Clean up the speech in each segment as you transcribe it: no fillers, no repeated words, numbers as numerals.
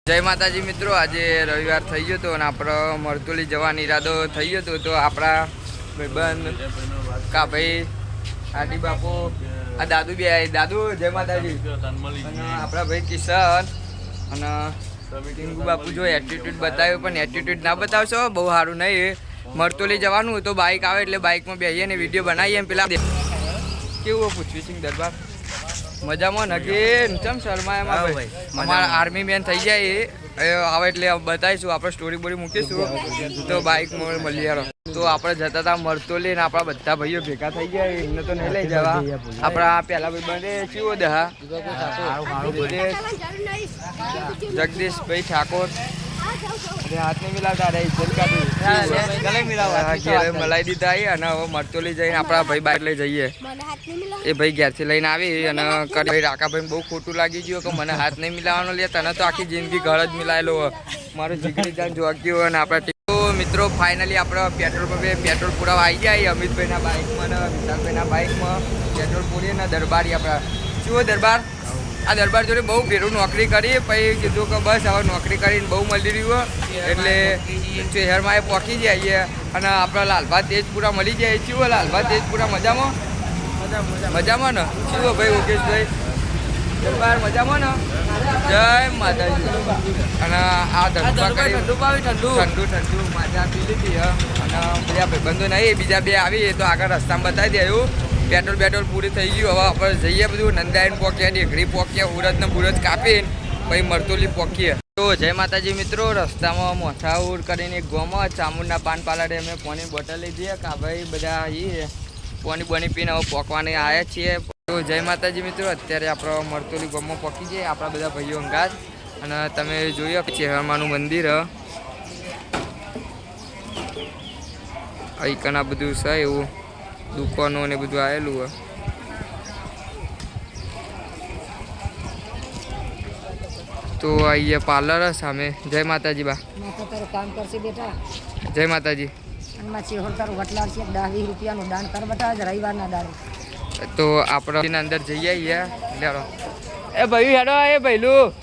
જય માતાજી મિત્રો, આજે રવિવાર થઈ ગયો હતો અને આપણો મરતુલી જવાનો ઈરાદો થઈ ગયો હતો. તો આપણા ભાઈબંધ કા ભાઈ આડી બાપુ આ દાદુ બી આવી. દાદુ જય માતાજી. અને આપણા ભાઈ કિશન અને ટીંગુ બાપુ જો એટીટ્યુડ બતાવ્યો, પણ એટીટ્યુડ ના બતાવશો, બહુ સારું નહીં. મરતુલી જવાનું તો બાઇક આવે એટલે બાઇકમાં બેસીએ ને વિડીયો બનાવીએ. એમ પેલા કેવું પૂછ્યું સિંહ દરબાર મજામાં નગીન ચમ શર્મા એમાં ભાઈ અમારા આર્મી મેન થઈ જાય આવે એટલે બતાવીશું, આપણે સ્ટોરી બોરી મૂકીશું. તો બાઇક મળી યાર. તો આપણે જતા હતા મરતોલી ને આપણા બધા ભાઈઓ ભેગા થઈ ગયા. એમને તો નહીં લઈ જવા. આપણા પહેલા ભાઈ બંને ચીવો દહા જગદીશભાઈ ઠાકોર હાથ નહીં મિલાવતા રે મલાઈ દીધા. અને હવે મરતોલી જઈને આપણા ભાઈ બાઇક લઈ જઈએ. એ ભાઈ ઘેરથી લઈને આવી અને ભાઈ રાકાભાઈ બહુ ખોટું લાગી ગયું કે મને હાથ નહીં મિલાવવાનો લે. તને તો આખી જિંદગી ઘર જ મિલાયેલો મારું જીગરી જાન જોવા ગયું. અને આપણે મિત્રો ફાઇનલી આપણે પેટ્રોલ પુરાવા આવી ગયા. અમિતભાઈના બાઇકમાં ને વિશાલભાઈના બાઇકમાં પેટ્રોલ પૂરીએ ને દરબારી આપણા શું દરબાર આ દરબાર જોડે બહુ ભેરું નોકરી કરી. પછી કીધું કે બસ હવે નોકરી કરીને બહુ મળી રહ્યું એટલે શહેરમાં એ પહોંચી જઈએ. અને આપણા લાલભા તેજપુરા મળી જાય. શું લાલભા તેજપુરા મજામાં મજામાં ને શું ભાઈ મુકેશભાઈ દરબાર મજામાં ને જય માતાજી. અને આ દરબાર કરી ઠંડુ માજા પી લીધી. અને બીજા ભાઈબંધો નહીં બીજા બે આવી તો આગળ રસ્તામાં બતાવી દે એવું. પેટ્રોલ પૂરી થઈ ગયું. હવે આપણે જઈએ બધું નંદાયણ પોક્યા, ઢેગરી પોક્યા, ઉરદ ને બુરજ કાપીને પછી મરતોલી પોકીએ. તો જય માતાજી મિત્રો, રસ્તામાં મોથાઉર કરીને એક ગોમાં ચામુંડના પાન પાલાડે અમે પાણી બોટલ લીધી. કા ભાઈ બધા એ પાણી બની પીને હવે પોકવાને આવ્યા છીએ. તો જય માતાજી મિત્રો, અત્યારે આપણો મરતોલી ગોમાં પોકી જાય આપણા બધા ભાઈઓ અંગાત. અને તમે જોયો ચેહરમાનું મંદિર અહીં આ બધું છે એવું દુકાનો ને બધું આવેલું હોય. તો અહીંયા પાર્લર સામે. જય માતાજી બા. કામ કરશે બેટા. જય માતાજી. તો આપણે અંદર જઈએ અહીંયા. એ ભાઈ હેડો એ ભાઈલું.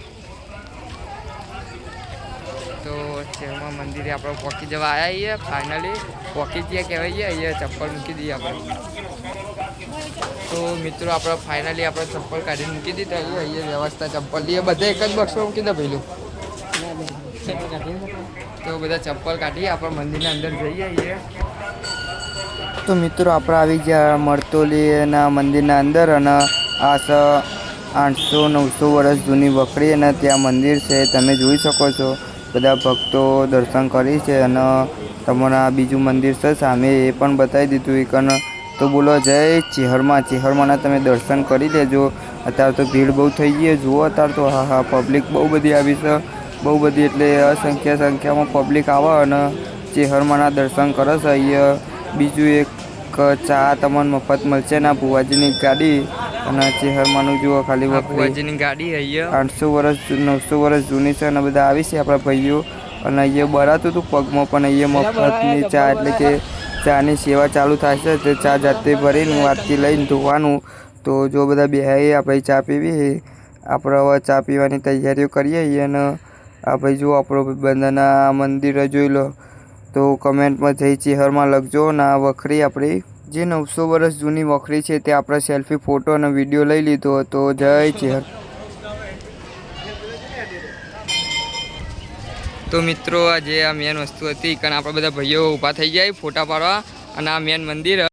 તો શહેરમાં મંદિરે આપણે પોકી જવા આવ્યા છીએ. ફાઇનલી પોકી જઈએ કહેવાય. અહીંયા ચપ્પલ મૂકી દઈએ આપણે. તો મિત્રો આપણે ફાઇનલી આપણે ચપ્પલ કાઢીને મૂકી દીધા. અહીંયા વ્યવસ્થા ચપ્પલ લઈએ બધા એક જ બોક્સમાં મૂકી દે ભાઈલું. તો બધા ચપ્પલ કાઢીએ આપણે મંદિરના અંદર જઈએ અહીંયા. તો મિત્રો આપણે આવી ગયા મરતોલીના મંદિરના અંદર. અને આ 800-900 વર્ષ જૂની વખરી અને ત્યાં મંદિર છે તમે જોઈ શકો છો. બધા ભક્તો દર્શન કરી છે. અને તમારા બીજું મંદિર છે સામે એ પણ બતાવી દીધું એકન. તો બોલો જય ચેહરમાંના તમે દર્શન કરી લેજો. અત્યારે તો ભીડ બહુ થઈ ગઈ જુઓ. અત્યારે તો હા પબ્લિક બહુ બધી આવી છે. બહુ બધી એટલે સંખ્યામાં પબ્લિક આવે અને ચેહરમાંના દર્શન કરે છે. અહીંયા બીજું એક ચા તમને મફત મળશે ને ભુવાજીની ગાડી. અને ચેહરમાંનું જુઓ ખાલી ભુવાજીની ગાડી અહીંયા 800-900 વર્ષ જૂની છે. અને બધા આવી છે આપણા ભાઈઓ. અને અહીંયા બરાતું હતું પગમાં પણ અહીંયા મફતની ચા એટલે કે ચાની સેવા ચાલુ થશે. તો ચા જાતે ભરીને વાટકી લઈને ધોવાનું. તો જો બધા બેહાઈએ આપણે ચા પીવી. આપણે હવે ચા પીવાની તૈયારીઓ કરીએ. અને આ ભાઈ જો આપણો બંધના મંદિર જોઈ લો. તો કમેન્ટમાં જઈ ચેહરમાં લખજો. અને આ વખરી આપણી જે 900 વર્ષ જૂની વખરી છે તે આપણે સેલ્ફી ફોટો અને વિડીયો લઈ લીધો. તો જય ચેહર. તો મિત્રો આ જે આ મેન વસ્તુ હતી કારણ આપણે બધા ભાઈઓ ઊભા થઈ જાય ફોટા પાડવા. અને આ મેન મંદિર